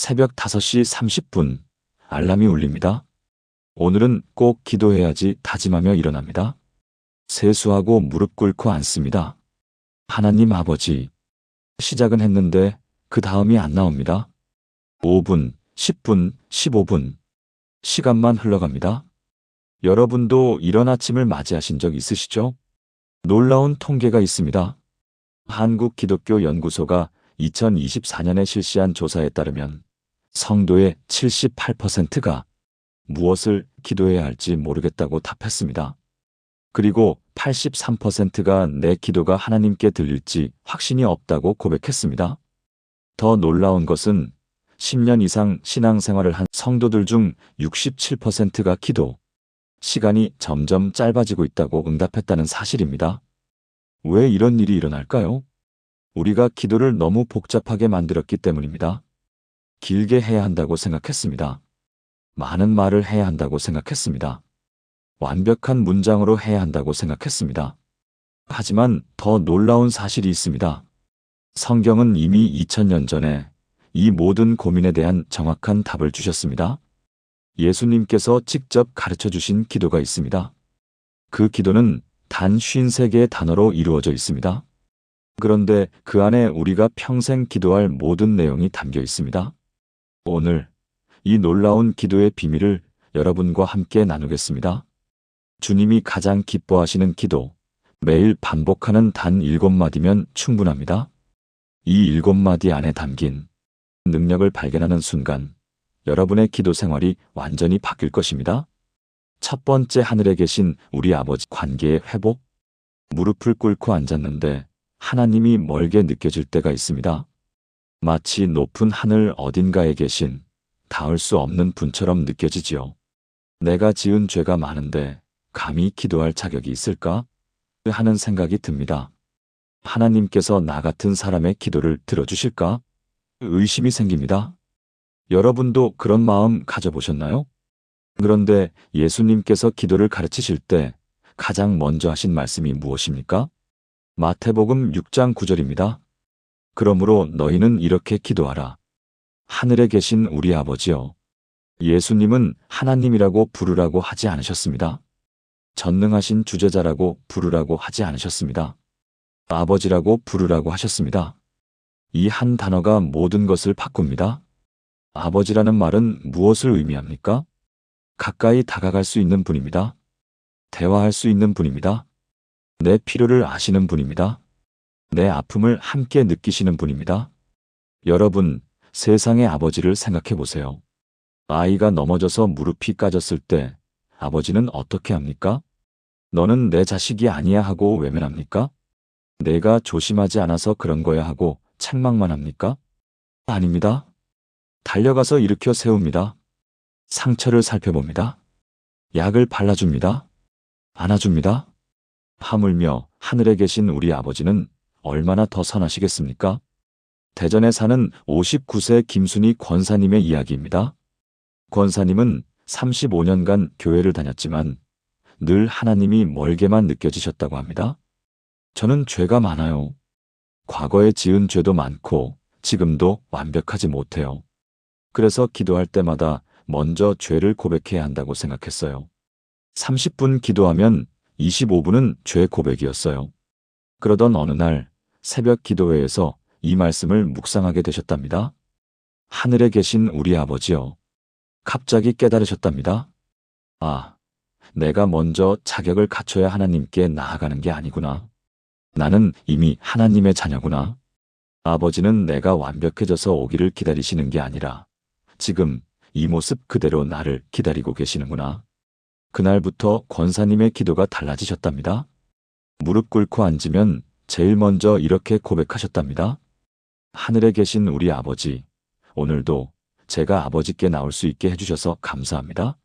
새벽 5시 30분 알람이 울립니다. 오늘은 꼭 기도해야지 다짐하며 일어납니다. 세수하고 무릎 꿇고 앉습니다. 하나님 아버지. 시작은 했는데 그 다음이 안 나옵니다. 5분, 10분, 15분. 시간만 흘러갑니다. 여러분도 이런 아침을 맞이하신 적 있으시죠? 놀라운 통계가 있습니다. 한국기독교연구소가 2024년에 실시한 조사에 따르면 성도의 78%가 무엇을 기도해야 할지 모르겠다고 답했습니다. 그리고 83%가 내 기도가 하나님께 들릴지 확신이 없다고 고백했습니다. 더 놀라운 것은 10년 이상 신앙생활을 한 성도들 중 67%가 기도 시간이 점점 짧아지고 있다고 응답했다는 사실입니다. 왜 이런 일이 일어날까요? 우리가 기도를 너무 복잡하게 만들었기 때문입니다. 길게 해야 한다고 생각했습니다. 많은 말을 해야 한다고 생각했습니다. 완벽한 문장으로 해야 한다고 생각했습니다. 하지만 더 놀라운 사실이 있습니다. 성경은 이미 2000년 전에 이 모든 고민에 대한 정확한 답을 주셨습니다. 예수님께서 직접 가르쳐 주신 기도가 있습니다. 그 기도는 단 53개의 단어로 이루어져 있습니다. 그런데 그 안에 우리가 평생 기도할 모든 내용이 담겨 있습니다. 오늘 이 놀라운 기도의 비밀을 여러분과 함께 나누겠습니다. 주님이 가장 기뻐하시는 기도, 매일 반복하는 단 7마디면 충분합니다. 이 7마디 안에 담긴 능력을 발견하는 순간 여러분의 기도 생활이 완전히 바뀔 것입니다. 첫 번째, 하늘에 계신 우리 아버지 관계의 회복. 무릎을 꿇고 앉았는데 하나님이 멀게 느껴질 때가 있습니다. 마치 높은 하늘 어딘가에 계신 닿을 수 없는 분처럼 느껴지지요. 내가 지은 죄가 많은데 감히 기도할 자격이 있을까? 하는 생각이 듭니다. 하나님께서 나 같은 사람의 기도를 들어주실까? 의심이 생깁니다. 여러분도 그런 마음 가져보셨나요? 그런데 예수님께서 기도를 가르치실 때 가장 먼저 하신 말씀이 무엇입니까? 마태복음 6장 9절입니다. 그러므로 너희는 이렇게 기도하라. 하늘에 계신 우리 아버지여. 예수님은 하나님이라고 부르라고 하지 않으셨습니다. 전능하신 주제자라고 부르라고 하지 않으셨습니다. 아버지라고 부르라고 하셨습니다. 이 한 단어가 모든 것을 바꿉니다. 아버지라는 말은 무엇을 의미합니까? 가까이 다가갈 수 있는 분입니다. 대화할 수 있는 분입니다. 내 필요를 아시는 분입니다. 내 아픔을 함께 느끼시는 분입니다. 여러분, 세상의 아버지를 생각해 보세요. 아이가 넘어져서 무릎이 까졌을 때 아버지는 어떻게 합니까? 너는 내 자식이 아니야 하고 외면합니까? 내가 조심하지 않아서 그런 거야 하고 책망만 합니까? 아닙니다. 달려가서 일으켜 세웁니다. 상처를 살펴봅니다. 약을 발라줍니다. 안아줍니다. 하물며 하늘에 계신 우리 아버지는 얼마나 더 선하시겠습니까? 대전에 사는 59세 김순희 권사님의 이야기입니다. 권사님은 35년간 교회를 다녔지만 늘 하나님이 멀게만 느껴지셨다고 합니다. 저는 죄가 많아요. 과거에 지은 죄도 많고 지금도 완벽하지 못해요. 그래서 기도할 때마다 먼저 죄를 고백해야 한다고 생각했어요. 30분 기도하면 25분은 죄 고백이었어요. 그러던 어느 날 새벽 기도회에서 이 말씀을 묵상하게 되셨답니다. 하늘에 계신 우리 아버지여. 갑자기 깨달으셨답니다. 아, 내가 먼저 자격을 갖춰야 하나님께 나아가는 게 아니구나. 나는 이미 하나님의 자녀구나. 아버지는 내가 완벽해져서 오기를 기다리시는 게 아니라 지금 이 모습 그대로 나를 기다리고 계시는구나. 그날부터 권사님의 기도가 달라지셨답니다. 무릎 꿇고 앉으면 제일 먼저 이렇게 고백하셨답니다. 하늘에 계신 우리 아버지, 오늘도 제가 아버지께 나올 수 있게 해주셔서 감사합니다.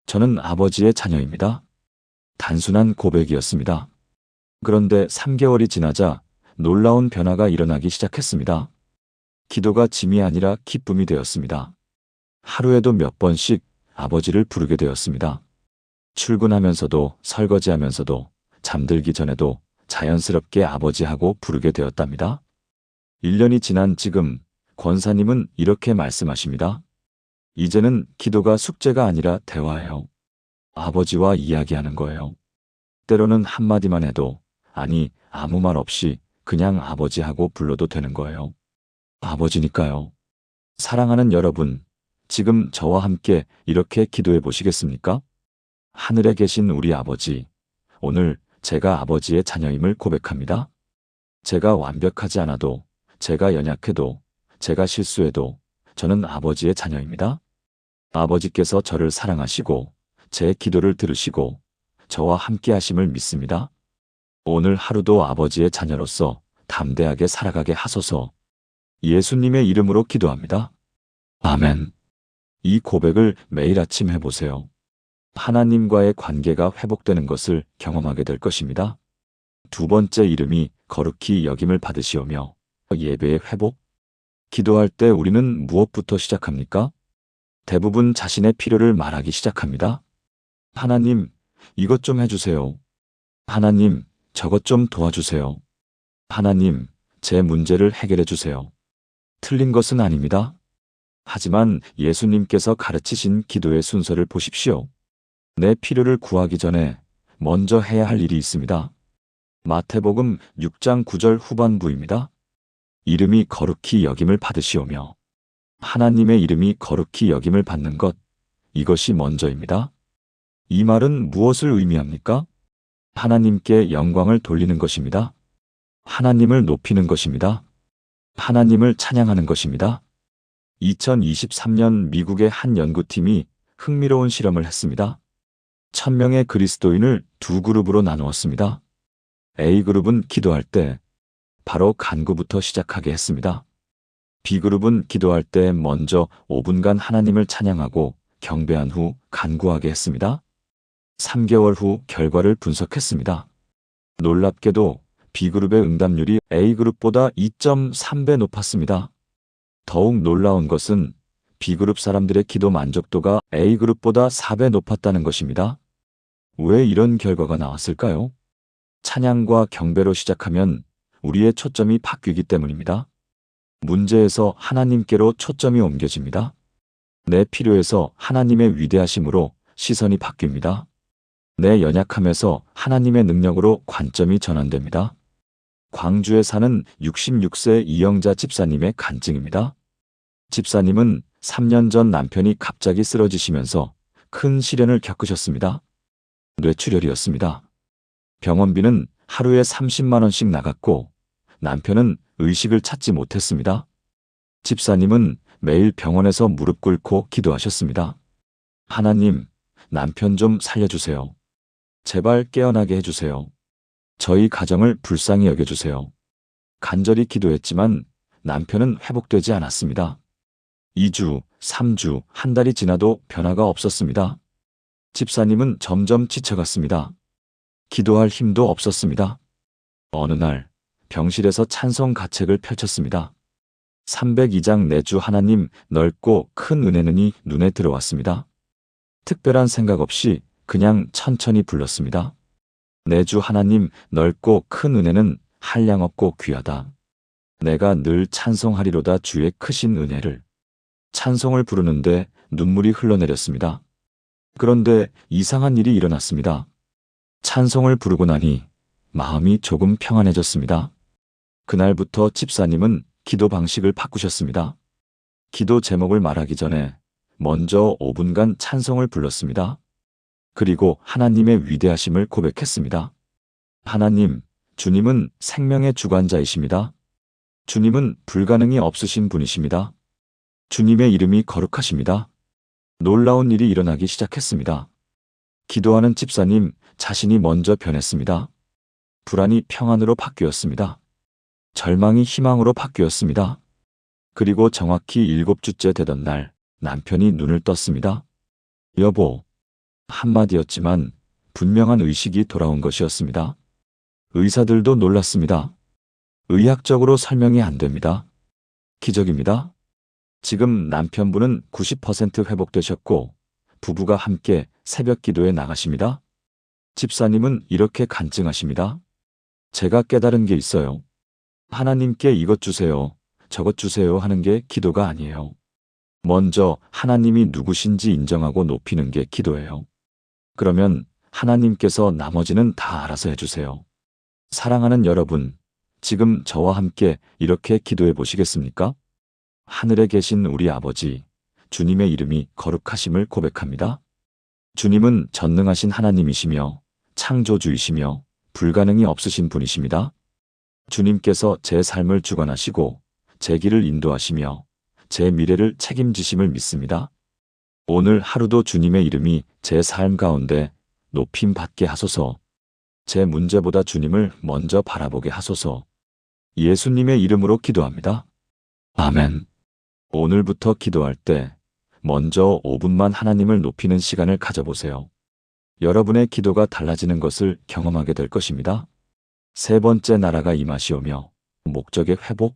저는 아버지의 자녀입니다. 단순한 고백이었습니다. 그런데 3개월이 지나자 놀라운 변화가 일어나기 시작했습니다. 기도가 짐이 아니라 기쁨이 되었습니다. 하루에도 몇 번씩 아버지를 부르게 되었습니다. 출근하면서도 설거지하면서도 잠들기 전에도 자연스럽게 아버지하고 부르게 되었답니다. 1년이 지난 지금 권사님은 이렇게 말씀하십니다. 이제는 기도가 숙제가 아니라 대화예요. 아버지와 이야기하는 거예요. 때로는 한마디만 해도, 아니, 아무 말 없이 그냥 아버지 하고 불러도 되는 거예요. 아버지니까요. 사랑하는 여러분, 지금 저와 함께 이렇게 기도해 보시겠습니까? 하늘에 계신 우리 아버지, 오늘 제가 아버지의 자녀임을 고백합니다. 제가 완벽하지 않아도, 제가 연약해도, 제가 실수해도 저는 아버지의 자녀입니다. 아버지께서 저를 사랑하시고 제 기도를 들으시고 저와 함께 하심을 믿습니다. 오늘 하루도 아버지의 자녀로서 담대하게 살아가게 하소서. 예수님의 이름으로 기도합니다. 아멘. 이 고백을 매일 아침 해보세요. 하나님과의 관계가 회복되는 것을 경험하게 될 것입니다. 두 번째 이름이 거룩히 여김을 받으시오며 예배의 회복. 기도할 때 우리는 무엇부터 시작합니까? 대부분 자신의 필요를 말하기 시작합니다. 하나님, 이것 좀 해주세요. 하나님, 저것 좀 도와주세요. 하나님, 제 문제를 해결해 주세요. 틀린 것은 아닙니다. 하지만 예수님께서 가르치신 기도의 순서를 보십시오. 내 필요를 구하기 전에 먼저 해야 할 일이 있습니다. 마태복음 6장 9절 후반부입니다. 이름이 거룩히 여김을 받으시오며 하나님의 이름이 거룩히 여김을 받는 것, 이것이 먼저입니다. 이 말은 무엇을 의미합니까? 하나님께 영광을 돌리는 것입니다. 하나님을 높이는 것입니다. 하나님을 찬양하는 것입니다. 2023년 미국의 한 연구팀이 흥미로운 실험을 했습니다. 1000명의 그리스도인을 두 그룹으로 나누었습니다. A그룹은 기도할 때 바로 간구부터 시작하게 했습니다. B그룹은 기도할 때 먼저 5분간 하나님을 찬양하고 경배한 후 간구하게 했습니다. 3개월 후 결과를 분석했습니다. 놀랍게도 B그룹의 응답률이 A그룹보다 2.3배 높았습니다. 더욱 놀라운 것은 B그룹 사람들의 기도 만족도가 A그룹보다 4배 높았다는 것입니다. 왜 이런 결과가 나왔을까요? 찬양과 경배로 시작하면 우리의 초점이 바뀌기 때문입니다. 문제에서 하나님께로 초점이 옮겨집니다. 내 필요에서 하나님의 위대하심으로 시선이 바뀝니다. 내 연약함에서 하나님의 능력으로 관점이 전환됩니다. 광주에 사는 66세 이영자 집사님의 간증입니다. 집사님은 3년 전 남편이 갑자기 쓰러지시면서 큰 시련을 겪으셨습니다. 뇌출혈이었습니다. 병원비는 하루에 30만 원씩 나갔고 남편은 의식을 찾지 못했습니다. 집사님은 매일 병원에서 무릎 꿇고 기도하셨습니다. 하나님, 남편 좀 살려주세요. 제발 깨어나게 해주세요. 저희 가정을 불쌍히 여겨주세요. 간절히 기도했지만 남편은 회복되지 않았습니다. 2주, 3주, 한 달이 지나도 변화가 없었습니다. 집사님은 점점 지쳐갔습니다. 기도할 힘도 없었습니다. 어느 날 병실에서 찬송 가책을 펼쳤습니다. 302장 내주 하나님 넓고 큰 은혜는이 눈에 들어왔습니다. 특별한 생각 없이 그냥 천천히 불렀습니다. 내주 하나님 넓고 큰 은혜는 한량없고 귀하다. 내가 늘 찬송하리로다 주의 크신 은혜를. 찬송을 부르는데 눈물이 흘러내렸습니다. 그런데 이상한 일이 일어났습니다. 찬송을 부르고 나니 마음이 조금 평안해졌습니다. 그날부터 집사님은 기도 방식을 바꾸셨습니다. 기도 제목을 말하기 전에 먼저 5분간 찬송을 불렀습니다. 그리고 하나님의 위대하심을 고백했습니다. 하나님, 주님은 생명의 주관자이십니다. 주님은 불가능이 없으신 분이십니다. 주님의 이름이 거룩하십니다. 놀라운 일이 일어나기 시작했습니다. 기도하는 집사님 자신이 먼저 변했습니다. 불안이 평안으로 바뀌었습니다. 절망이 희망으로 바뀌었습니다. 그리고 정확히 7주째 되던 날 남편이 눈을 떴습니다. 여보, 한마디였지만 분명한 의식이 돌아온 것이었습니다. 의사들도 놀랐습니다. 의학적으로 설명이 안 됩니다. 기적입니다. 지금 남편분은 90% 회복되셨고 부부가 함께 새벽 기도에 나가십니다. 집사님은 이렇게 간증하십니다. 제가 깨달은 게 있어요. 하나님께 이것 주세요. 저것 주세요 하는 게 기도가 아니에요. 먼저 하나님이 누구신지 인정하고 높이는 게 기도예요. 그러면 하나님께서 나머지는 다 알아서 해주세요. 사랑하는 여러분, 지금 저와 함께 이렇게 기도해 보시겠습니까? 하늘에 계신 우리 아버지, 주님의 이름이 거룩하심을 고백합니다. 주님은 전능하신 하나님이시며 창조주이시며 불가능이 없으신 분이십니다. 주님께서 제 삶을 주관하시고 제 길을 인도하시며 제 미래를 책임지심을 믿습니다. 오늘 하루도 주님의 이름이 제 삶 가운데 높임 받게 하소서. 제 문제보다 주님을 먼저 바라보게 하소서. 예수님의 이름으로 기도합니다. 아멘. 오늘부터 기도할 때 먼저 5분만 하나님을 높이는 시간을 가져보세요. 여러분의 기도가 달라지는 것을 경험하게 될 것입니다. 세 번째, 나라가 임하시오며 목적의 회복.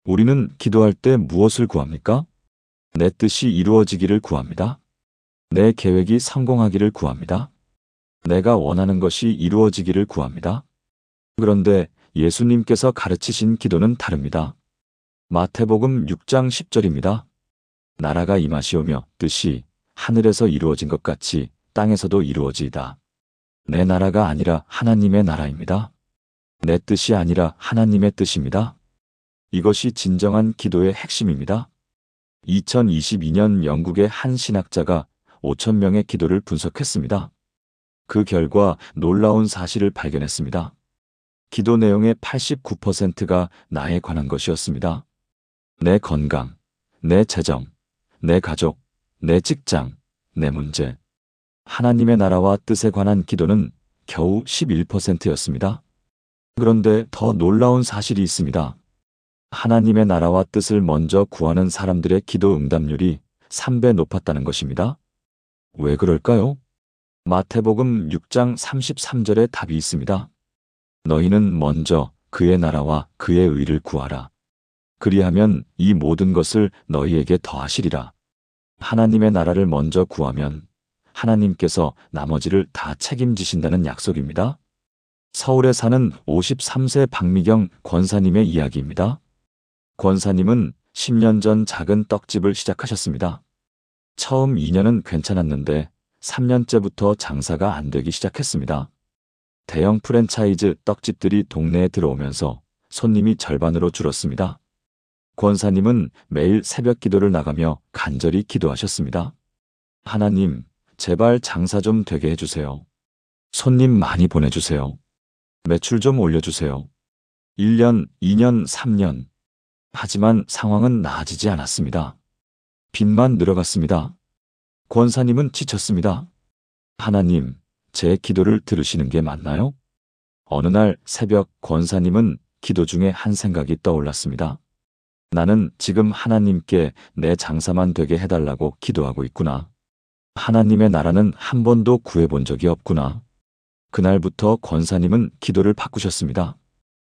우리는 기도할 때 무엇을 구합니까? 내 뜻이 이루어지기를 구합니다. 내 계획이 성공하기를 구합니다. 내가 원하는 것이 이루어지기를 구합니다. 그런데 예수님께서 가르치신 기도는 다릅니다. 마태복음 6장 10절입니다. 나라가 임하시오며 뜻이 하늘에서 이루어진 것 같이 땅에서도 이루어지이다. 내 나라가 아니라 하나님의 나라입니다. 내 뜻이 아니라 하나님의 뜻입니다. 이것이 진정한 기도의 핵심입니다. 2022년 영국의 한 신학자가 5,000명의 기도를 분석했습니다. 그 결과 놀라운 사실을 발견했습니다. 기도 내용의 89%가 나에 관한 것이었습니다. 내 건강, 내 재정, 내 가족, 내 직장, 내 문제. 하나님의 나라와 뜻에 관한 기도는 겨우 11%였습니다. 그런데 더 놀라운 사실이 있습니다. 하나님의 나라와 뜻을 먼저 구하는 사람들의 기도 응답률이 3배 높았다는 것입니다. 왜 그럴까요? 마태복음 6장 33절에 답이 있습니다. 너희는 먼저 그의 나라와 그의 의를 구하라. 그리하면 이 모든 것을 너희에게 더하시리라. 하나님의 나라를 먼저 구하면 하나님께서 나머지를 다 책임지신다는 약속입니다. 서울에 사는 53세 박미경 권사님의 이야기입니다. 권사님은 10년 전 작은 떡집을 시작하셨습니다. 처음 2년은 괜찮았는데 3년째부터 장사가 안 되기 시작했습니다. 대형 프랜차이즈 떡집들이 동네에 들어오면서 손님이 절반으로 줄었습니다. 권사님은 매일 새벽 기도를 나가며 간절히 기도하셨습니다. 하나님, 제발 장사 좀 되게 해주세요. 손님 많이 보내주세요. 매출 좀 올려주세요. 1년, 2년, 3년. 하지만 상황은 나아지지 않았습니다. 빚만 늘어갔습니다. 권사님은 지쳤습니다. 하나님, 제 기도를 들으시는 게 맞나요? 어느 날 새벽 권사님은 기도 중에 한 생각이 떠올랐습니다. 나는 지금 하나님께 내 장사만 되게 해달라고 기도하고 있구나. 하나님의 나라는 한 번도 구해본 적이 없구나. 그날부터 권사님은 기도를 바꾸셨습니다.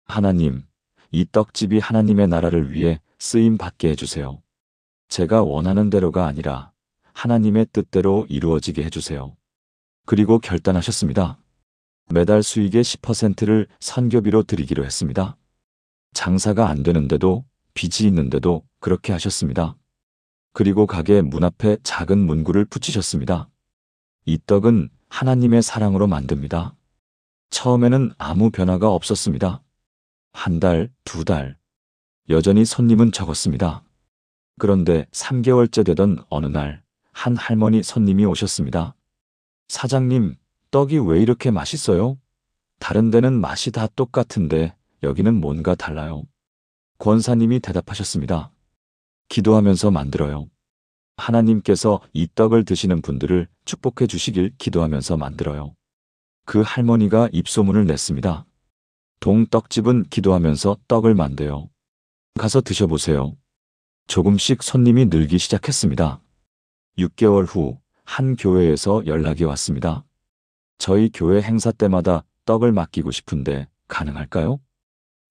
하나님, 이 떡집이 하나님의 나라를 위해 쓰임 받게 해주세요. 제가 원하는 대로가 아니라 하나님의 뜻대로 이루어지게 해주세요. 그리고 결단하셨습니다. 매달 수익의 10%를 선교비로 드리기로 했습니다. 장사가 안 되는데도 빚이 있는데도 그렇게 하셨습니다. 그리고 가게 문 앞에 작은 문구를 붙이셨습니다. 이 떡은 하나님의 사랑으로 만듭니다. 처음에는 아무 변화가 없었습니다. 한 달, 두 달. 여전히 손님은 적었습니다. 그런데 3개월째 되던 어느 날, 한 할머니 손님이 오셨습니다. 사장님, 떡이 왜 이렇게 맛있어요? 다른 데는 맛이 다 똑같은데 여기는 뭔가 달라요. 권사님이 대답하셨습니다. 기도하면서 만들어요. 하나님께서 이 떡을 드시는 분들을 축복해 주시길 기도하면서 만들어요. 그 할머니가 입소문을 냈습니다. 동떡집은 기도하면서 떡을 만들어요. 가서 드셔보세요. 조금씩 손님이 늘기 시작했습니다. 6개월 후 한 교회에서 연락이 왔습니다. 저희 교회 행사 때마다 떡을 맡기고 싶은데 가능할까요?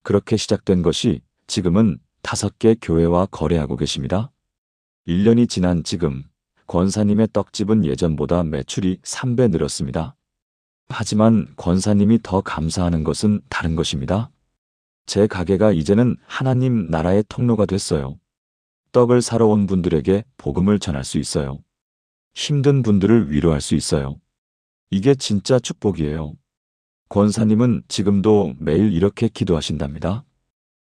그렇게 시작된 것이 지금은 5개 교회와 거래하고 계십니다. 1년이 지난 지금 권사님의 떡집은 예전보다 매출이 3배 늘었습니다. 하지만 권사님이 더 감사하는 것은 다른 것입니다. 제 가게가 이제는 하나님 나라의 통로가 됐어요. 떡을 사러 온 분들에게 복음을 전할 수 있어요. 힘든 분들을 위로할 수 있어요. 이게 진짜 축복이에요. 권사님은 지금도 매일 이렇게 기도하신답니다.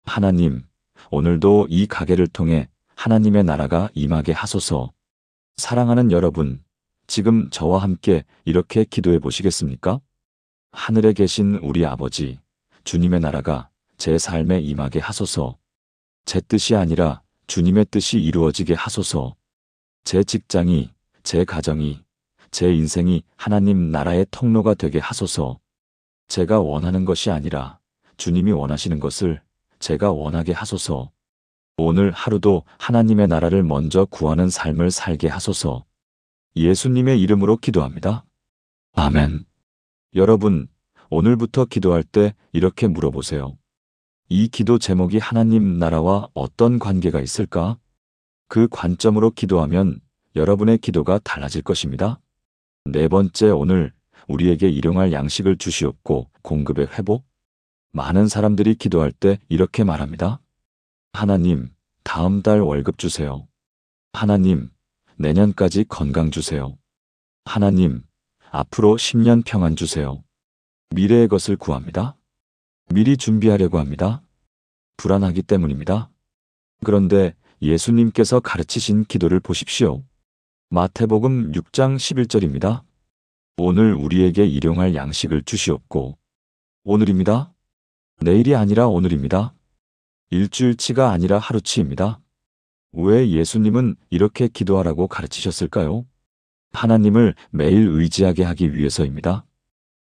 하나님, 오늘도 이 가게를 통해 하나님의 나라가 임하게 하소서. 사랑하는 여러분, 지금 저와 함께 이렇게 기도해 보시겠습니까? 하늘에 계신 우리 아버지, 주님의 나라가 제 삶에 임하게 하소서. 제 뜻이 아니라 주님의 뜻이 이루어지게 하소서. 제 직장이, 제 가정이, 제 인생이 하나님 나라의 통로가 되게 하소서. 제가 원하는 것이 아니라 주님이 원하시는 것을 제가 원하게 하소서. 오늘 하루도 하나님의 나라를 먼저 구하는 삶을 살게 하소서. 예수님의 이름으로 기도합니다. 아멘. 여러분, 오늘부터 기도할 때 이렇게 물어보세요. 이 기도 제목이 하나님 나라와 어떤 관계가 있을까? 그 관점으로 기도하면 여러분의 기도가 달라질 것입니다. 네 번째, 오늘 우리에게 일용할 양식을 주시옵고 공급의 회복. 많은 사람들이 기도할 때 이렇게 말합니다. 하나님, 다음 달 월급 주세요. 하나님, 내년까지 건강 주세요. 하나님, 앞으로 10년 평안 주세요. 미래의 것을 구합니다. 미리 준비하려고 합니다. 불안하기 때문입니다. 그런데 예수님께서 가르치신 기도를 보십시오. 마태복음 6장 11절입니다. 오늘 우리에게 일용할 양식을 주시옵고. 오늘입니다. 내일이 아니라 오늘입니다. 일주일치가 아니라 하루치입니다. 왜 예수님은 이렇게 기도하라고 가르치셨을까요? 하나님을 매일 의지하게 하기 위해서입니다.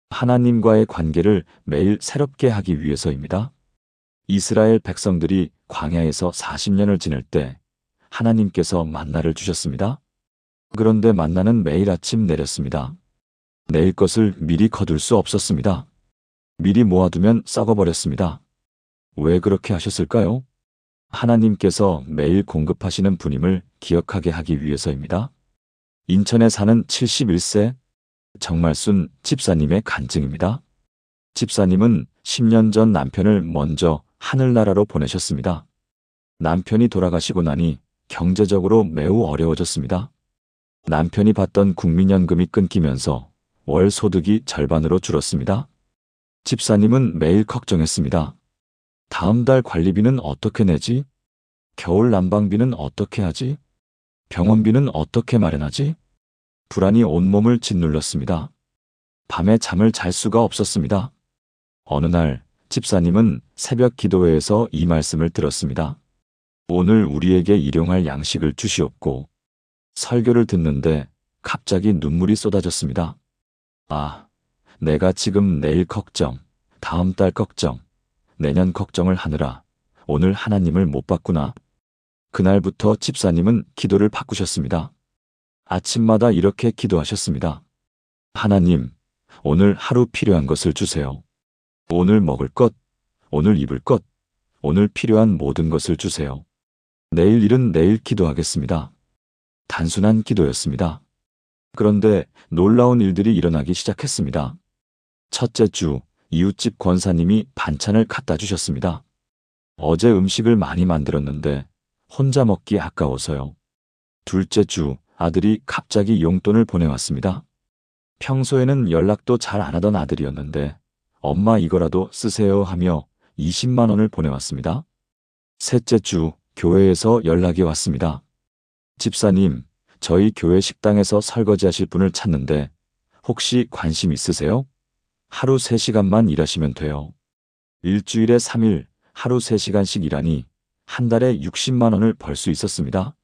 하나님과의 관계를 매일 새롭게 하기 위해서입니다. 이스라엘 백성들이 광야에서 40년을 지낼 때 하나님께서 만나를 주셨습니다. 그런데 만나는 매일 아침 내렸습니다. 내일 것을 미리 거둘 수 없었습니다. 미리 모아두면 썩어버렸습니다. 왜 그렇게 하셨을까요? 하나님께서 매일 공급하시는 분임을 기억하게 하기 위해서입니다. 인천에 사는 71세 정말순 집사님의 간증입니다. 집사님은 10년 전 남편을 먼저 하늘나라로 보내셨습니다. 남편이 돌아가시고 나니 경제적으로 매우 어려워졌습니다. 남편이 받던 국민연금이 끊기면서 월 소득이 절반으로 줄었습니다. 집사님은 매일 걱정했습니다. 다음 달 관리비는 어떻게 내지? 겨울 난방비는 어떻게 하지? 병원비는 어떻게 마련하지? 불안이 온몸을 짓눌렀습니다. 밤에 잠을 잘 수가 없었습니다. 어느 날 집사님은 새벽 기도회에서 이 말씀을 들었습니다. 오늘 우리에게 일용할 양식을 주시옵고. 설교를 듣는데 갑자기 눈물이 쏟아졌습니다. 아, 내가 지금 내일 걱정, 다음 달 걱정, 내년 걱정을 하느라 오늘 하나님을 못 봤구나. 그날부터 집사님은 기도를 바꾸셨습니다. 아침마다 이렇게 기도하셨습니다. 하나님, 오늘 하루 필요한 것을 주세요. 오늘 먹을 것, 오늘 입을 것, 오늘 필요한 모든 것을 주세요. 내일 일은 내일 기도하겠습니다. 단순한 기도였습니다. 그런데 놀라운 일들이 일어나기 시작했습니다. 첫째 주, 이웃집 권사님이 반찬을 갖다 주셨습니다. 어제 음식을 많이 만들었는데 혼자 먹기 아까워서요. 둘째 주, 아들이 갑자기 용돈을 보내왔습니다. 평소에는 연락도 잘 안 하던 아들이었는데 엄마 이거라도 쓰세요 하며 20만 원을 보내왔습니다. 셋째 주, 교회에서 연락이 왔습니다. 집사님, 저희 교회 식당에서 설거지 하실 분을 찾는데 혹시 관심 있으세요? 하루 3시간만 일하시면 돼요. 일주일에 3일 하루 3시간씩 일하니 한 달에 60만 원을 벌 수 있었습니다.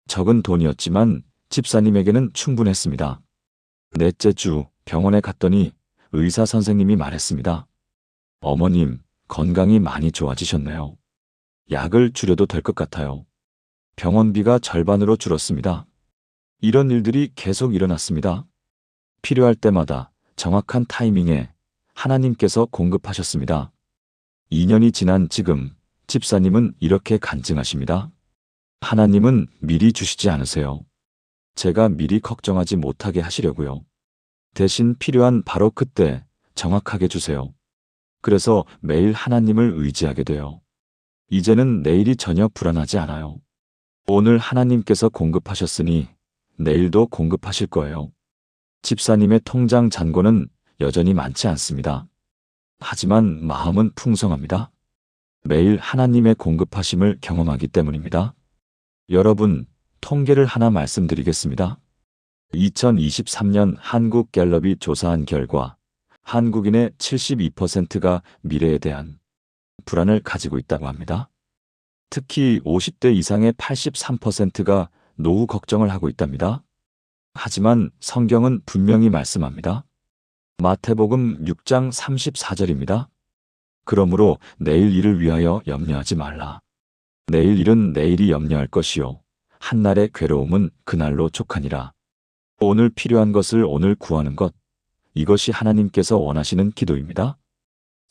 적은 돈이었지만 집사님에게는 충분했습니다. 넷째 주, 병원에 갔더니 의사 선생님이 말했습니다. 어머님, 건강이 많이 좋아지셨네요. 약을 줄여도 될 것 같아요. 병원비가 절반으로 줄었습니다. 이런 일들이 계속 일어났습니다. 필요할 때마다 정확한 타이밍에 하나님께서 공급하셨습니다. 2년이 지난 지금 집사님은 이렇게 간증하십니다. 하나님은 미리 주시지 않으세요. 제가 미리 걱정하지 못하게 하시려고요. 대신 필요한 바로 그때 정확하게 주세요. 그래서 매일 하나님을 의지하게 돼요. 이제는 내일이 전혀 불안하지 않아요. 오늘 하나님께서 공급하셨으니 내일도 공급하실 거예요. 집사님의 통장 잔고는 여전히 많지 않습니다. 하지만 마음은 풍성합니다. 매일 하나님의 공급하심을 경험하기 때문입니다. 여러분, 통계를 하나 말씀드리겠습니다. 2023년 한국갤럽이 조사한 결과 한국인의 72%가 미래에 대한 불안을 가지고 있다고 합니다. 특히 50대 이상의 83%가 노후 걱정을 하고 있답니다. 하지만 성경은 분명히 말씀합니다. 마태복음 6장 34절입니다. 그러므로 내일 일을 위하여 염려하지 말라. 내일 일은 내일이 염려할 것이요 한날의 괴로움은 그날로 족하니라. 오늘 필요한 것을 오늘 구하는 것, 이것이 하나님께서 원하시는 기도입니다.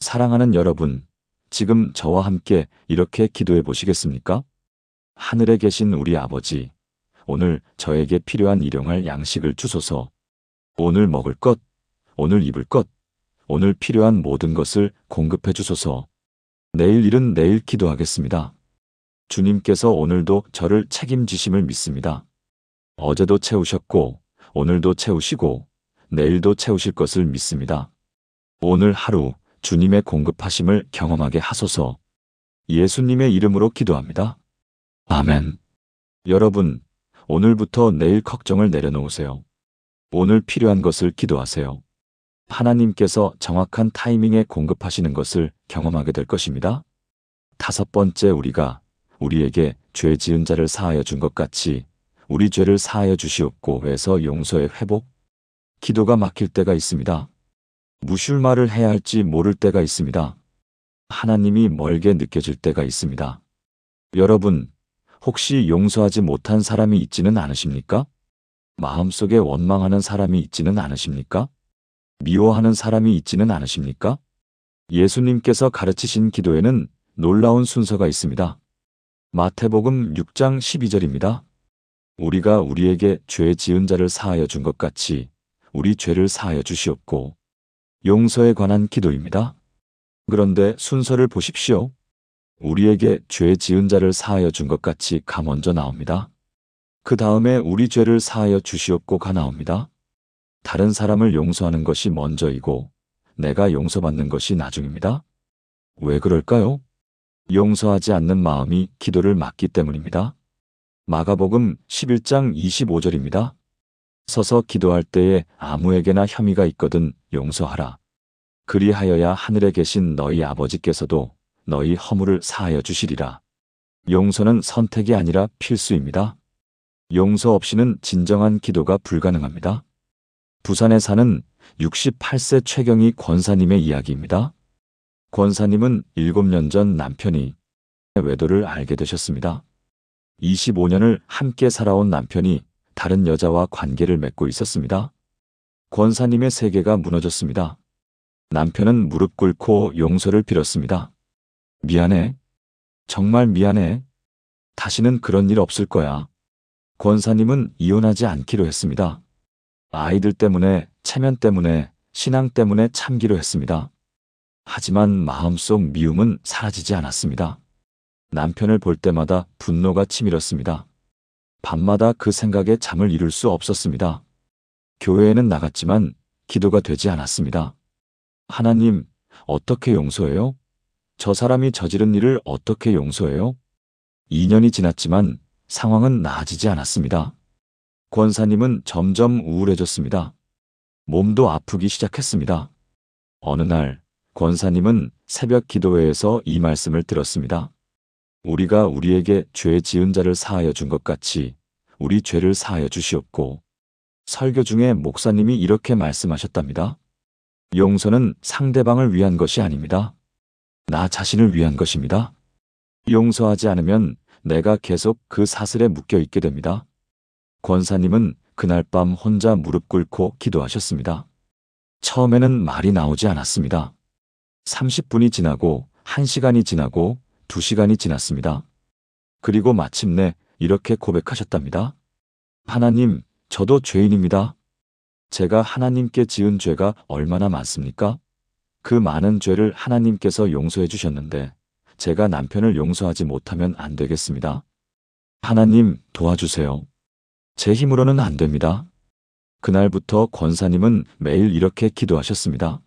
사랑하는 여러분, 지금 저와 함께 이렇게 기도해 보시겠습니까? 하늘에 계신 우리 아버지, 오늘 저에게 필요한 일용할 양식을 주소서. 오늘 먹을 것, 오늘 입을 것, 오늘 필요한 모든 것을 공급해 주소서. 내일 일은 내일 기도하겠습니다. 주님께서 오늘도 저를 책임지심을 믿습니다. 어제도 채우셨고, 오늘도 채우시고, 내일도 채우실 것을 믿습니다. 오늘 하루 주님의 공급하심을 경험하게 하소서. 예수님의 이름으로 기도합니다. 아멘. 여러분, 오늘부터 내일 걱정을 내려놓으세요. 오늘 필요한 것을 기도하세요. 하나님께서 정확한 타이밍에 공급하시는 것을 경험하게 될 것입니다. 5번째, 우리가 우리에게 죄 지은 자를 사하여 준 것 같이 우리 죄를 사하여 주시옵고 해서 용서의 회복. 기도가 막힐 때가 있습니다. 무슨 말을 해야 할지 모를 때가 있습니다. 하나님이 멀게 느껴질 때가 있습니다. 여러분, 혹시 용서하지 못한 사람이 있지는 않으십니까? 마음속에 원망하는 사람이 있지는 않으십니까? 미워하는 사람이 있지는 않으십니까? 예수님께서 가르치신 기도에는 놀라운 순서가 있습니다. 마태복음 6장 12절입니다. 우리가 우리에게 죄 지은 자를 사하여 준 것 같이 우리 죄를 사하여 주시옵고. 용서에 관한 기도입니다. 그런데 순서를 보십시오. 우리에게 죄 지은 자를 사하여 준 것 같이 가 먼저 나옵니다. 그 다음에 우리 죄를 사하여 주시옵고가 나옵니다. 다른 사람을 용서하는 것이 먼저이고 내가 용서받는 것이 나중입니다. 왜 그럴까요? 용서하지 않는 마음이 기도를 막기 때문입니다. 마가복음 11장 25절입니다. 서서 기도할 때에 아무에게나 혐의가 있거든 용서하라. 그리하여야 하늘에 계신 너희 아버지께서도 너희 허물을 사하여 주시리라. 용서는 선택이 아니라 필수입니다. 용서 없이는 진정한 기도가 불가능합니다. 부산에 사는 68세 최경희 권사님의 이야기입니다. 권사님은 7년 전 남편이 외도를 알게 되셨습니다. 25년을 함께 살아온 남편이 다른 여자와 관계를 맺고 있었습니다. 권사님의 세계가 무너졌습니다. 남편은 무릎 꿇고 용서를 빌었습니다. 미안해. 정말 미안해. 다시는 그런 일 없을 거야. 권사님은 이혼하지 않기로 했습니다. 아이들 때문에, 체면 때문에, 신앙 때문에 참기로 했습니다. 하지만 마음속 미움은 사라지지 않았습니다. 남편을 볼 때마다 분노가 치밀었습니다. 밤마다 그 생각에 잠을 이룰 수 없었습니다. 교회에는 나갔지만 기도가 되지 않았습니다. 하나님, 어떻게 용서해요? 저 사람이 저지른 일을 어떻게 용서해요? 2년이 지났지만 상황은 나아지지 않았습니다. 권사님은 점점 우울해졌습니다. 몸도 아프기 시작했습니다. 어느 날 권사님은 새벽 기도회에서 이 말씀을 들었습니다. 우리가 우리에게 죄 지은 자를 사하여 준 것 같이 우리 죄를 사하여 주시옵고. 설교 중에 목사님이 이렇게 말씀하셨답니다. 용서는 상대방을 위한 것이 아닙니다. 나 자신을 위한 것입니다. 용서하지 않으면 내가 계속 그 사슬에 묶여 있게 됩니다. 권사님은 그날 밤 혼자 무릎 꿇고 기도하셨습니다. 처음에는 말이 나오지 않았습니다. 30분이 지나고 1시간이 지나고 2시간이 지났습니다. 그리고 마침내 이렇게 고백하셨답니다. 하나님, 저도 죄인입니다. 제가 하나님께 지은 죄가 얼마나 많습니까? 그 많은 죄를 하나님께서 용서해 주셨는데 제가 남편을 용서하지 못하면 안 되겠습니다. 하나님 도와주세요. 제 힘으로는 안 됩니다. 그날부터 권사님은 매일 이렇게 기도하셨습니다.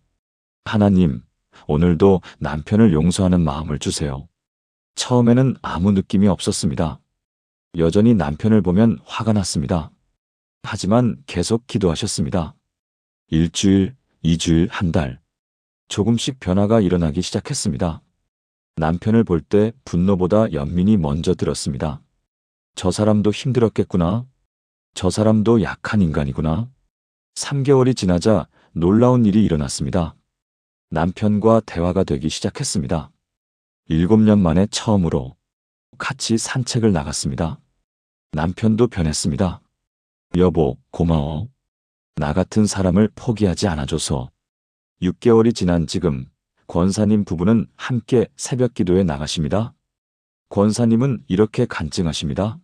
하나님, 오늘도 남편을 용서하는 마음을 주세요. 처음에는 아무 느낌이 없었습니다. 여전히 남편을 보면 화가 났습니다. 하지만 계속 기도하셨습니다. 일주일, 2주일, 한 달. 조금씩 변화가 일어나기 시작했습니다. 남편을 볼 때 분노보다 연민이 먼저 들었습니다. 저 사람도 힘들었겠구나. 저 사람도 약한 인간이구나. 3개월이 지나자 놀라운 일이 일어났습니다. 남편과 대화가 되기 시작했습니다. 7년 만에 처음으로 같이 산책을 나갔습니다. 남편도 변했습니다. 여보, 고마워. 나 같은 사람을 포기하지 않아줘서. 6개월이 지난 지금 권사님 부부는 함께 새벽 기도에 나가십니다. 권사님은 이렇게 간증하십니다.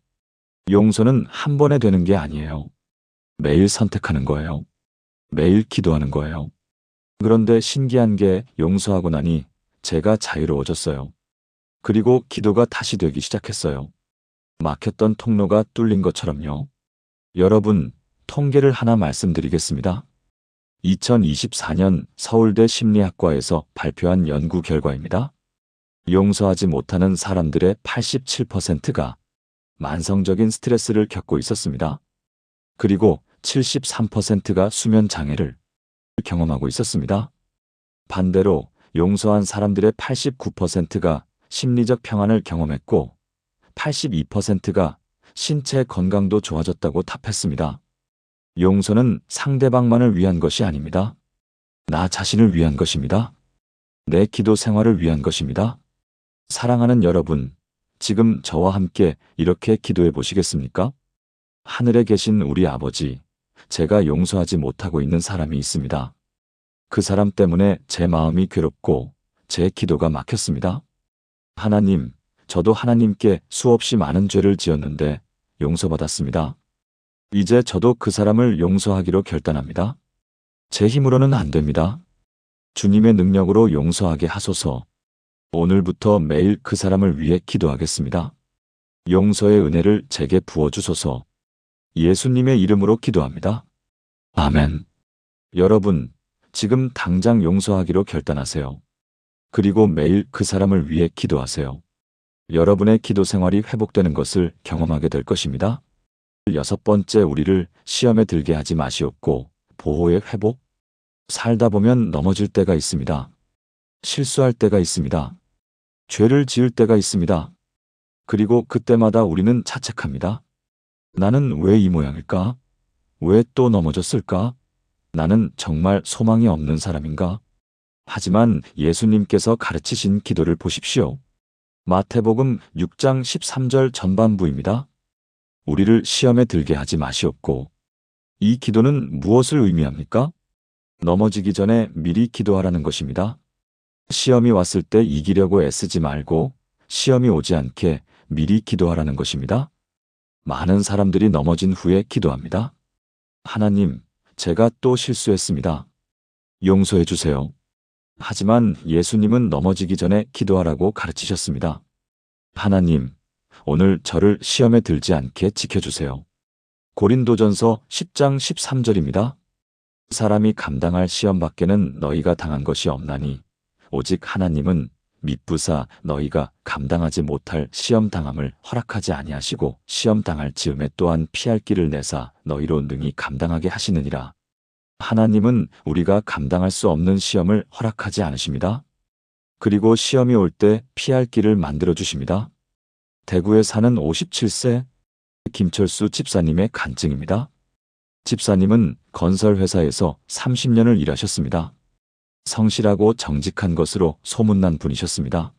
용서는 한 번에 되는 게 아니에요. 매일 선택하는 거예요. 매일 기도하는 거예요. 그런데 신기한 게 용서하고 나니 제가 자유로워졌어요. 그리고 기도가 다시 되기 시작했어요. 막혔던 통로가 뚫린 것처럼요. 여러분, 통계를 하나 말씀드리겠습니다. 2024년 서울대 심리학과에서 발표한 연구 결과입니다. 용서하지 못하는 사람들의 87%가 만성적인 스트레스를 겪고 있었습니다. 그리고 73%가 수면 장애를 경험하고 있었습니다. 반대로 용서한 사람들의 89%가 심리적 평안을 경험했고 82%가 신체 건강도 좋아졌다고 답했습니다. 용서는 상대방만을 위한 것이 아닙니다. 나 자신을 위한 것입니다. 내 기도 생활을 위한 것입니다. 사랑하는 여러분, 지금 저와 함께 이렇게 기도해 보시겠습니까? 하늘에 계신 우리 아버지, 제가 용서하지 못하고 있는 사람이 있습니다. 그 사람 때문에 제 마음이 괴롭고 제 기도가 막혔습니다. 하나님, 저도 하나님께 수없이 많은 죄를 지었는데 용서받았습니다. 이제 저도 그 사람을 용서하기로 결단합니다. 제 힘으로는 안 됩니다. 주님의 능력으로 용서하게 하소서. 오늘부터 매일 그 사람을 위해 기도하겠습니다. 용서의 은혜를 제게 부어주소서. 예수님의 이름으로 기도합니다. 아멘. 여러분, 지금 당장 용서하기로 결단하세요. 그리고 매일 그 사람을 위해 기도하세요. 여러분의 기도 생활이 회복되는 것을 경험하게 될 것입니다. 6번째, 우리를 시험에 들게 하지 마시옵고 보호의 회복. 살다 보면 넘어질 때가 있습니다. 실수할 때가 있습니다. 죄를 지을 때가 있습니다. 그리고 그때마다 우리는 자책합니다. 나는 왜 이 모양일까? 왜 또 넘어졌을까? 나는 정말 소망이 없는 사람인가? 하지만 예수님께서 가르치신 기도를 보십시오. 마태복음 6장 13절 전반부입니다. 우리를 시험에 들게 하지 마시옵고. 이 기도는 무엇을 의미합니까? 넘어지기 전에 미리 기도하라는 것입니다. 시험이 왔을 때 이기려고 애쓰지 말고 시험이 오지 않게 미리 기도하라는 것입니다. 많은 사람들이 넘어진 후에 기도합니다. 하나님, 제가 또 실수했습니다. 용서해 주세요. 하지만 예수님은 넘어지기 전에 기도하라고 가르치셨습니다. 하나님, 오늘 저를 시험에 들지 않게 지켜주세요. 고린도전서 10장 13절입니다. 사람이 감당할 시험 밖에는 너희가 당한 것이 없나니 오직 하나님은 미쁘사 너희가 감당하지 못할 시험 당함을 허락하지 아니하시고 시험 당할 즈음에 또한 피할 길을 내사 너희로 능히 감당하게 하시느니라. 하나님은 우리가 감당할 수 없는 시험을 허락하지 않으십니다. 그리고 시험이 올 때 피할 길을 만들어 주십니다. 대구에 사는 57세 김철수 집사님의 간증입니다. 집사님은 건설회사에서 30년을 일하셨습니다. 성실하고 정직한 것으로 소문난 분이셨습니다.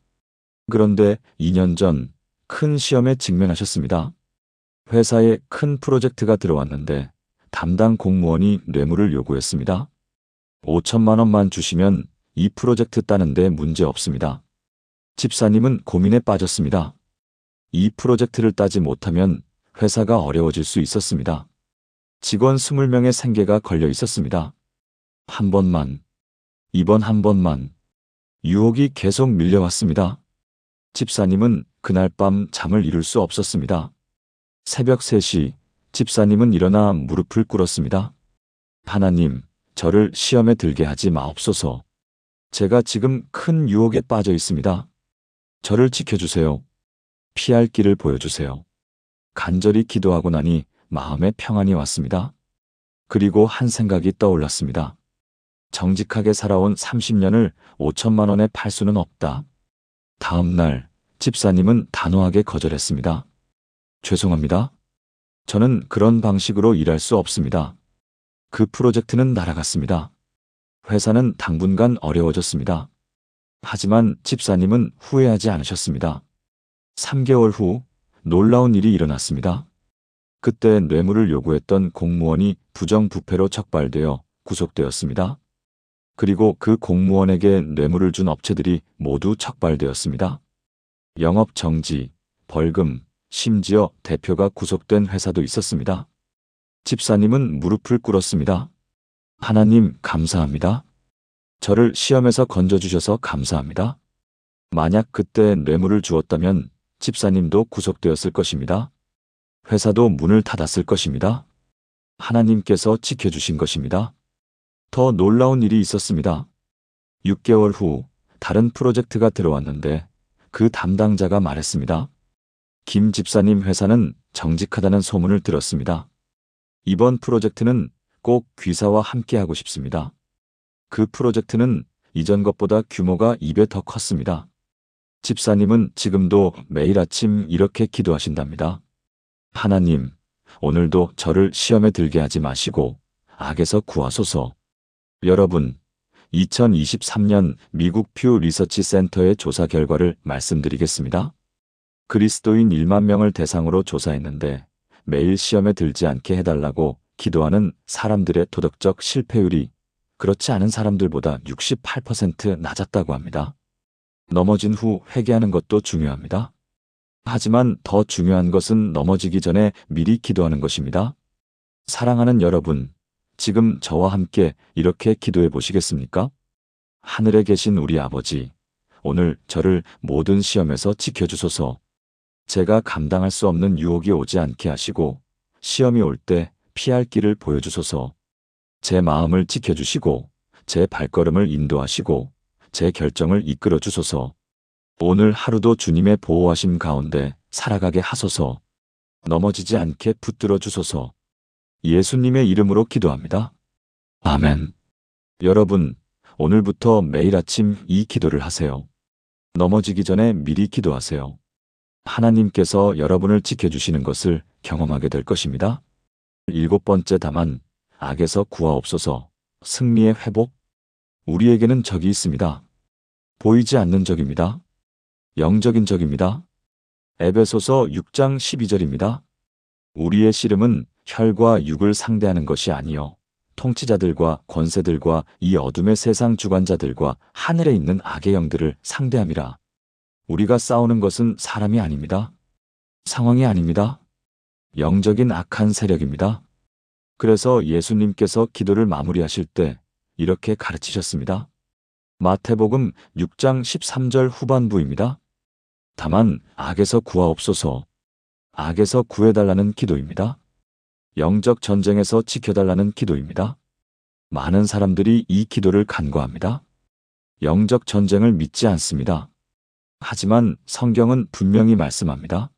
그런데 2년 전 큰 시험에 직면하셨습니다. 회사에 큰 프로젝트가 들어왔는데 담당 공무원이 뇌물을 요구했습니다. 5천만 원만 주시면 이 프로젝트 따는데 문제 없습니다. 집사님은 고민에 빠졌습니다. 이 프로젝트를 따지 못하면 회사가 어려워질 수 있었습니다. 직원 20명의 생계가 걸려 있었습니다. 한 번만, 이번 한 번만. 유혹이 계속 밀려왔습니다. 집사님은 그날 밤 잠을 이룰 수 없었습니다. 새벽 3시, 집사님은 일어나 무릎을 꿇었습니다. 하나님, 저를 시험에 들게 하지 마옵소서. 제가 지금 큰 유혹에 빠져 있습니다. 저를 지켜주세요. 피할 길을 보여주세요. 간절히 기도하고 나니 마음에 평안이 왔습니다. 그리고 한 생각이 떠올랐습니다. 정직하게 살아온 30년을 5천만 원에 팔 수는 없다. 다음 날 집사님은 단호하게 거절했습니다. 죄송합니다. 저는 그런 방식으로 일할 수 없습니다. 그 프로젝트는 날아갔습니다. 회사는 당분간 어려워졌습니다. 하지만 집사님은 후회하지 않으셨습니다. 3개월 후 놀라운 일이 일어났습니다. 그때 뇌물을 요구했던 공무원이 부정부패로 적발되어 구속되었습니다. 그리고 그 공무원에게 뇌물을 준 업체들이 모두 적발되었습니다. 영업 정지, 벌금, 심지어 대표가 구속된 회사도 있었습니다. 집사님은 무릎을 꿇었습니다. 하나님, 감사합니다. 저를 시험에서 건져주셔서 감사합니다. 만약 그때 뇌물을 주었다면 집사님도 구속되었을 것입니다. 회사도 문을 닫았을 것입니다. 하나님께서 지켜주신 것입니다. 더 놀라운 일이 있었습니다. 6개월 후 다른 프로젝트가 들어왔는데 그 담당자가 말했습니다. 김 집사님 회사는 정직하다는 소문을 들었습니다. 이번 프로젝트는 꼭 귀사와 함께 하고 싶습니다. 그 프로젝트는 이전 것보다 규모가 2배 더 컸습니다. 집사님은 지금도 매일 아침 이렇게 기도하신답니다. 하나님, 오늘도 저를 시험에 들게 하지 마시고 악에서 구하소서. 여러분, 2023년 미국 퓨 리서치 센터의 조사 결과를 말씀드리겠습니다. 그리스도인 1만 명을 대상으로 조사했는데 매일 시험에 들지 않게 해달라고 기도하는 사람들의 도덕적 실패율이 그렇지 않은 사람들보다 68% 낮았다고 합니다. 넘어진 후 회개하는 것도 중요합니다. 하지만 더 중요한 것은 넘어지기 전에 미리 기도하는 것입니다. 사랑하는 여러분, 지금 저와 함께 이렇게 기도해 보시겠습니까? 하늘에 계신 우리 아버지, 오늘 저를 모든 시험에서 지켜주소서. 제가 감당할 수 없는 유혹이 오지 않게 하시고 시험이 올 때 피할 길을 보여주소서. 제 마음을 지켜주시고 제 발걸음을 인도하시고 제 결정을 이끌어 주소서. 오늘 하루도 주님의 보호하심 가운데 살아가게 하소서. 넘어지지 않게 붙들어 주소서. 예수님의 이름으로 기도합니다. 아멘. 여러분, 오늘부터 매일 아침 이 기도를 하세요. 넘어지기 전에 미리 기도하세요. 하나님께서 여러분을 지켜주시는 것을 경험하게 될 것입니다. 7번째 답안, 악에서 구하옵소서. 승리의 회복. 우리에게는 적이 있습니다. 보이지 않는 적입니다. 영적인 적입니다. 에베소서 6장 12절입니다. 우리의 씨름은 혈과 육을 상대하는 것이 아니요 통치자들과 권세들과 이 어둠의 세상 주관자들과 하늘에 있는 악의 영들을 상대함이라. 우리가 싸우는 것은 사람이 아닙니다. 상황이 아닙니다. 영적인 악한 세력입니다. 그래서 예수님께서 기도를 마무리하실 때 이렇게 가르치셨습니다. 마태복음 6장 13절 후반부입니다. 다만 악에서 구하옵소서. 악에서 구해달라는 기도입니다. 영적 전쟁에서 지켜달라는 기도입니다. 많은 사람들이 이 기도를 간과합니다. 영적 전쟁을 믿지 않습니다. 하지만 성경은 분명히 말씀합니다.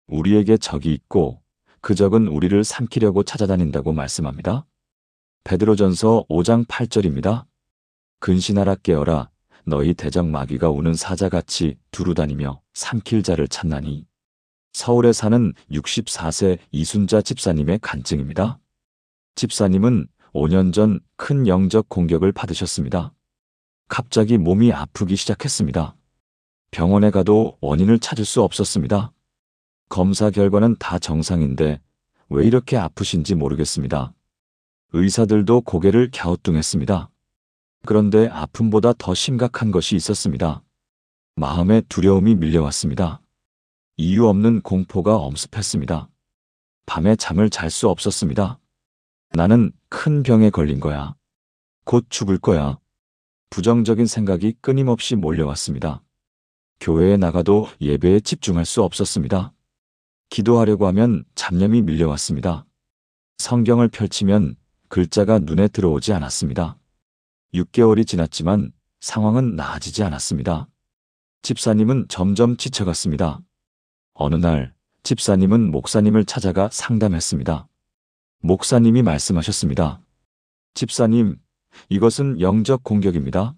우리에게 적이 있고 그 적은 우리를 삼키려고 찾아다닌다고 말씀합니다. 베드로전서 5장 8절입니다. 근신하라 깨어라. 너희 대적 마귀가 우는 사자같이 두루다니며 삼킬 자를 찾나니. 서울에 사는 64세 이순자 집사님의 간증입니다. 집사님은 5년 전 큰 영적 공격을 받으셨습니다. 갑자기 몸이 아프기 시작했습니다. 병원에 가도 원인을 찾을 수 없었습니다. 검사 결과는 다 정상인데 왜 이렇게 아프신지 모르겠습니다. 의사들도 고개를 갸우뚱했습니다. 그런데 아픔보다 더 심각한 것이 있었습니다. 마음에 두려움이 밀려왔습니다. 이유 없는 공포가 엄습했습니다. 밤에 잠을 잘 수 없었습니다. 나는 큰 병에 걸린 거야. 곧 죽을 거야. 부정적인 생각이 끊임없이 몰려왔습니다. 교회에 나가도 예배에 집중할 수 없었습니다. 기도하려고 하면 잡념이 밀려왔습니다. 성경을 펼치면 글자가 눈에 들어오지 않았습니다. 6개월이 지났지만 상황은 나아지지 않았습니다. 집사님은 점점 지쳐갔습니다. 어느 날 집사님은 목사님을 찾아가 상담했습니다. 목사님이 말씀하셨습니다. 집사님, 이것은 영적 공격입니다.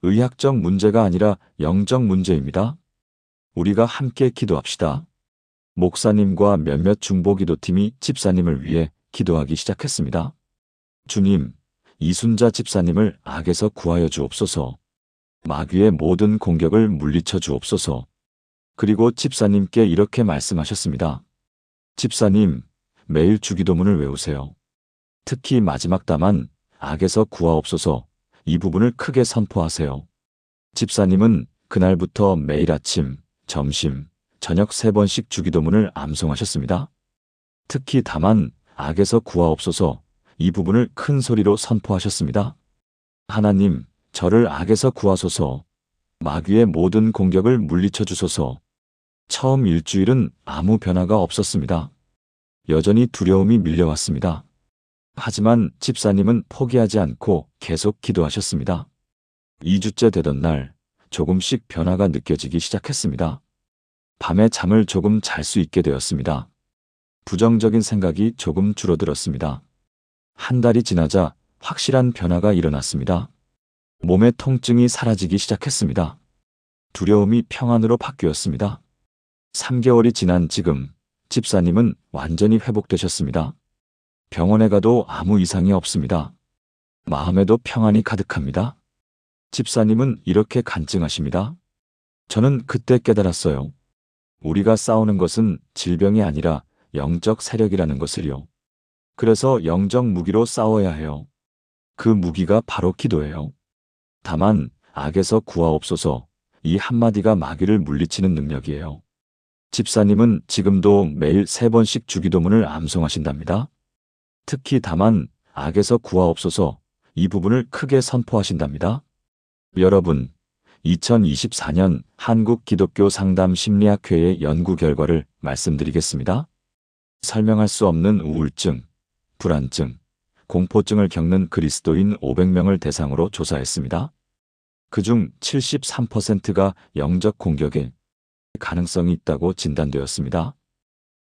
의학적 문제가 아니라 영적 문제입니다. 우리가 함께 기도합시다. 목사님과 몇몇 중보기도팀이 집사님을 위해 기도하기 시작했습니다. 주님, 이순자 집사님을 악에서 구하여 주옵소서. 마귀의 모든 공격을 물리쳐 주옵소서. 그리고 집사님께 이렇게 말씀하셨습니다. 집사님, 매일 주기도문을 외우세요. 특히 마지막 담한 악에서 구하옵소서, 이 부분을 크게 선포하세요. 집사님은 그날부터 매일 아침, 점심, 저녁 3번씩 주기도문을 암송하셨습니다. 특히 다만 악에서 구하옵소서, 이 부분을 큰 소리로 선포하셨습니다. 하나님, 저를 악에서 구하소서. 마귀의 모든 공격을 물리쳐 주소서. 처음 일주일은 아무 변화가 없었습니다. 여전히 두려움이 밀려왔습니다. 하지만 집사님은 포기하지 않고 계속 기도하셨습니다. 2주째 되던 날 조금씩 변화가 느껴지기 시작했습니다. 밤에 잠을 조금 잘 수 있게 되었습니다. 부정적인 생각이 조금 줄어들었습니다. 한 달이 지나자 확실한 변화가 일어났습니다. 몸의 통증이 사라지기 시작했습니다. 두려움이 평안으로 바뀌었습니다. 3개월이 지난 지금 집사님은 완전히 회복되셨습니다. 병원에 가도 아무 이상이 없습니다. 마음에도 평안이 가득합니다. 집사님은 이렇게 간증하십니다. 저는 그때 깨달았어요. 우리가 싸우는 것은 질병이 아니라 영적 세력이라는 것을요. 그래서 영적 무기로 싸워야 해요. 그 무기가 바로 기도예요. 다만 악에서 구하옵소서, 이 한마디가 마귀를 물리치는 능력이에요. 집사님은 지금도 매일 3번씩 주기도문을 암송하신답니다. 특히 다만 악에서 구하옵소서, 이 부분을 크게 선포하신답니다. 여러분, 2024년 한국기독교상담심리학회의 연구 결과를 말씀드리겠습니다. 설명할 수 없는 우울증, 불안증, 공포증을 겪는 그리스도인 500명을 대상으로 조사했습니다. 그중 73%가 영적 공격의 가능성이 있다고 진단되었습니다.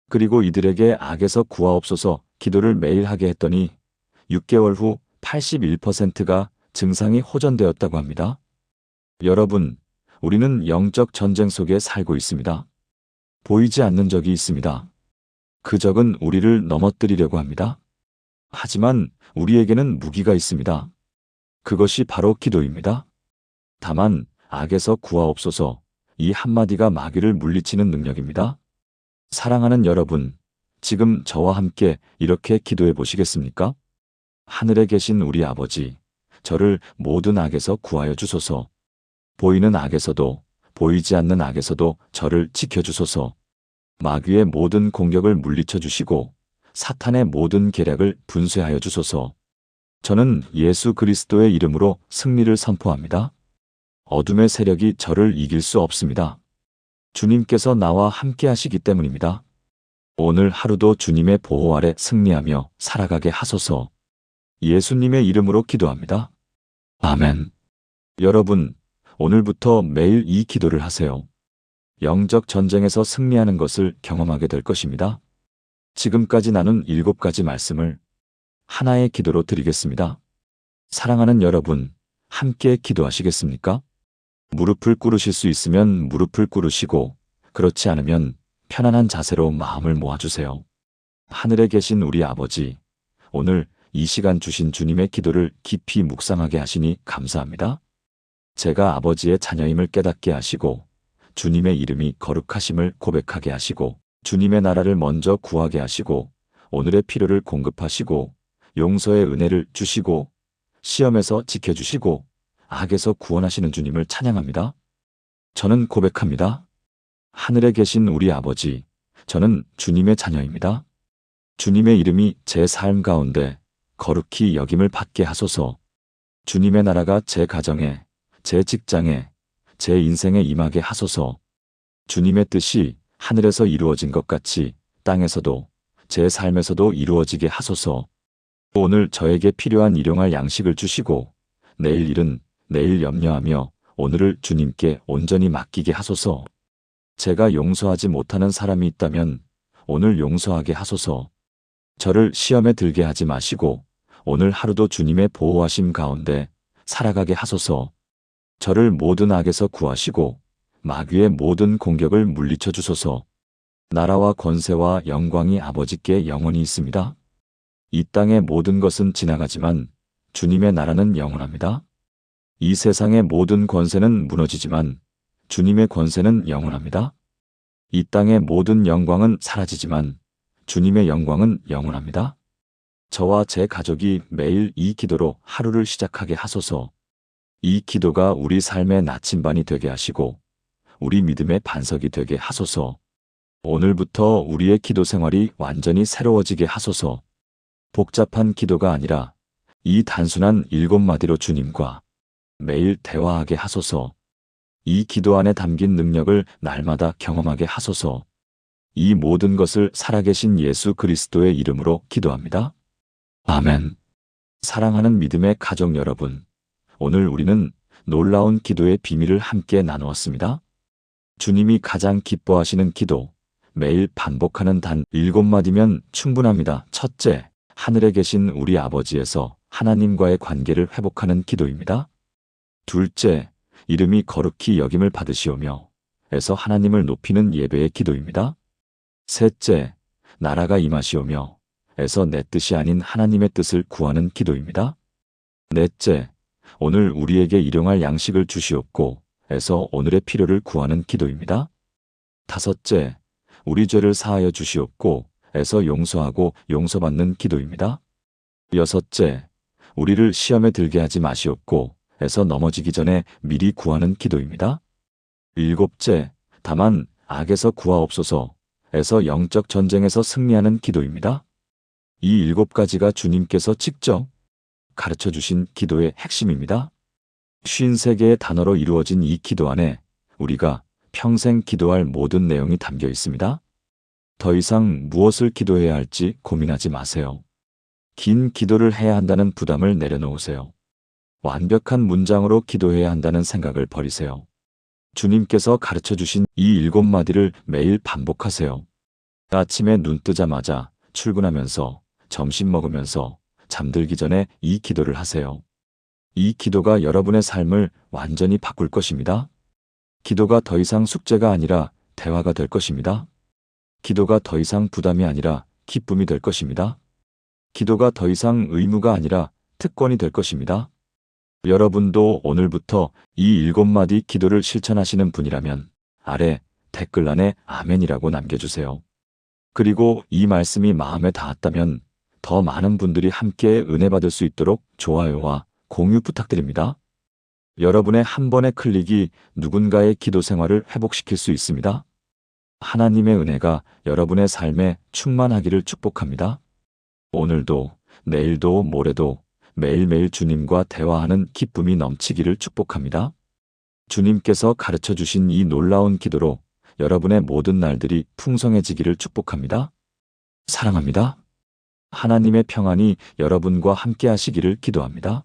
그리고 이들에게 악에서 구하옵소서 기도를 매일 하게 했더니 6개월 후 81%가 증상이 호전되었다고 합니다. 여러분, 우리는 영적 전쟁 속에 살고 있습니다. 보이지 않는 적이 있습니다. 그 적은 우리를 넘어뜨리려고 합니다. 하지만 우리에게는 무기가 있습니다. 그것이 바로 기도입니다. 다만 악에서 구하옵소서, 이 한마디가 마귀를 물리치는 능력입니다. 사랑하는 여러분, 지금 저와 함께 이렇게 기도해 보시겠습니까? 하늘에 계신 우리 아버지, 저를 모든 악에서 구하여 주소서. 보이는 악에서도 보이지 않는 악에서도 저를 지켜주소서. 마귀의 모든 공격을 물리쳐 주시고 사탄의 모든 계략을 분쇄하여 주소서. 저는 예수 그리스도의 이름으로 승리를 선포합니다. 어둠의 세력이 저를 이길 수 없습니다. 주님께서 나와 함께 하시기 때문입니다. 오늘 하루도 주님의 보호 아래 승리하며 살아가게 하소서. 예수님의 이름으로 기도합니다. 아멘. 여러분, 오늘부터 매일 이 기도를 하세요. 영적 전쟁에서 승리하는 것을 경험하게 될 것입니다. 지금까지 나눈 7가지 말씀을 하나의 기도로 드리겠습니다. 사랑하는 여러분, 함께 기도하시겠습니까? 무릎을 꿇으실 수 있으면 무릎을 꿇으시고, 그렇지 않으면 편안한 자세로 마음을 모아주세요. 하늘에 계신 우리 아버지, 오늘 이 시간 주신 주님의 기도를 깊이 묵상하게 하시니 감사합니다. 제가 아버지의 자녀임을 깨닫게 하시고 주님의 이름이 거룩하심을 고백하게 하시고 주님의 나라를 먼저 구하게 하시고 오늘의 필요를 공급하시고 용서의 은혜를 주시고 시험에서 지켜주시고 악에서 구원하시는 주님을 찬양합니다. 저는 고백합니다. 하늘에 계신 우리 아버지, 저는 주님의 자녀입니다. 주님의 이름이 제 삶 가운데 거룩히 여김을 받게 하소서. 주님의 나라가 제 가정에, 제 직장에, 제 인생에 임하게 하소서. 주님의 뜻이 하늘에서 이루어진 것 같이 땅에서도 제 삶에서도 이루어지게 하소서. 오늘 저에게 필요한 일용할 양식을 주시고 내일 일은 내일 염려하며 오늘을 주님께 온전히 맡기게 하소서. 제가 용서하지 못하는 사람이 있다면 오늘 용서하게 하소서. 저를 시험에 들게 하지 마시고 오늘 하루도 주님의 보호하심 가운데 살아가게 하소서. 저를 모든 악에서 구하시고 마귀의 모든 공격을 물리쳐 주소서. 나라와 권세와 영광이 아버지께 영원히 있습니다. 이 땅의 모든 것은 지나가지만 주님의 나라는 영원합니다. 이 세상의 모든 권세는 무너지지만 주님의 권세는 영원합니다. 이 땅의 모든 영광은 사라지지만 주님의 영광은 영원합니다. 저와 제 가족이 매일 이 기도로 하루를 시작하게 하소서. 이 기도가 우리 삶의 나침반이 되게 하시고 우리 믿음의 반석이 되게 하소서. 오늘부터 우리의 기도 생활이 완전히 새로워지게 하소서. 복잡한 기도가 아니라 이 단순한 7마디로 주님과 매일 대화하게 하소서. 이 기도 안에 담긴 능력을 날마다 경험하게 하소서. 이 모든 것을 살아계신 예수 그리스도의 이름으로 기도합니다. 아멘. 사랑하는 믿음의 가족 여러분, 오늘 우리는 놀라운 기도의 비밀을 함께 나누었습니다. 주님이 가장 기뻐하시는 기도, 매일 반복하는 단 7마디면 충분합니다. 첫째, 하늘에 계신 우리 아버지에서 하나님과의 관계를 회복하는 기도입니다. 둘째, 이름이 거룩히 여김을 받으시오며 에서 하나님을 높이는 예배의 기도입니다. 셋째, 나라가 임하시오며 에서 내 뜻이 아닌 하나님의 뜻을 구하는 기도입니다. 넷째, 오늘 우리에게 일용할 양식을 주시옵고 에서 오늘의 필요를 구하는 기도입니다. 다섯째, 우리 죄를 사하여 주시옵고 에서 용서하고 용서받는 기도입니다. 여섯째, 우리를 시험에 들게 하지 마시옵고 에서 넘어지기 전에 미리 구하는 기도입니다. 일곱째, 다만 악에서 구하옵소서 에서 영적 전쟁에서 승리하는 기도입니다. 이 7가지가 주님께서 직접 가르쳐 주신 기도의 핵심입니다. 53개의 단어로 이루어진 이 기도 안에 우리가 평생 기도할 모든 내용이 담겨 있습니다. 더 이상 무엇을 기도해야 할지 고민하지 마세요. 긴 기도를 해야 한다는 부담을 내려놓으세요. 완벽한 문장으로 기도해야 한다는 생각을 버리세요. 주님께서 가르쳐 주신 이 7마디를 매일 반복하세요. 아침에 눈 뜨자마자, 출근하면서, 점심 먹으면서, 잠들기 전에 이 기도를 하세요. 이 기도가 여러분의 삶을 완전히 바꿀 것입니다. 기도가 더 이상 숙제가 아니라 대화가 될 것입니다. 기도가 더 이상 부담이 아니라 기쁨이 될 것입니다. 기도가 더 이상 의무가 아니라 특권이 될 것입니다. 여러분도 오늘부터 이 7마디 기도를 실천하시는 분이라면 아래 댓글란에 아멘이라고 남겨주세요. 그리고 이 말씀이 마음에 닿았다면 더 많은 분들이 함께 은혜 받을 수 있도록 좋아요와 공유 부탁드립니다. 여러분의 한 번의 클릭이 누군가의 기도 생활을 회복시킬 수 있습니다. 하나님의 은혜가 여러분의 삶에 충만하기를 축복합니다. 오늘도, 내일도, 모레도 매일매일 주님과 대화하는 기쁨이 넘치기를 축복합니다. 주님께서 가르쳐 주신 이 놀라운 기도로 여러분의 모든 날들이 풍성해지기를 축복합니다. 사랑합니다. 하나님의 평안이 여러분과 함께 하시기를 기도합니다.